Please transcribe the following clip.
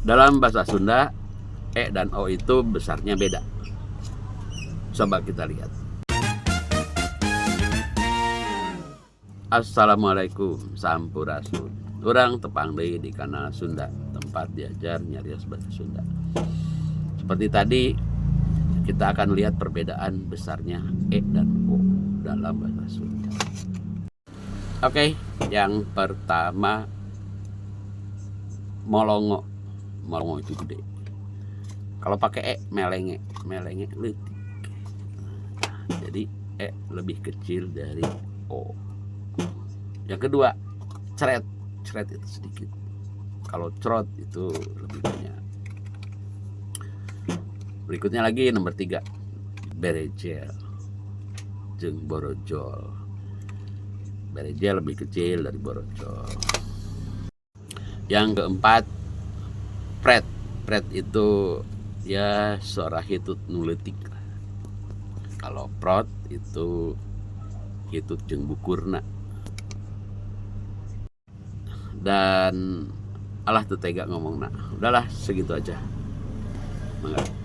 Dalam bahasa Sunda, E dan O itu besarnya beda. Coba kita lihat. Assalamualaikum, sampurasun. Urang tepang deui di kanal Sunda, tempat diajar nyarios bahasa Sunda. Seperti tadi, kita akan lihat perbedaan besarnya E dan O dalam bahasa Sunda. Oke, yang pertama molongo. Molongo itu gede. Kalau pakai E, melenge leutik. Jadi E lebih kecil dari O. Yang kedua, cret itu sedikit. Kalau crot itu lebih banyak. Berikutnya lagi nomor 3, berejel jeung borojol. Berejel lebih kecil dari borojol. Yang keempat, pret itu ya suara hitut nuletik. Kalau prot itu hitut jeung bukurna. Dan alah teu tega ngomongna. Udahlah segitu aja. Mangga.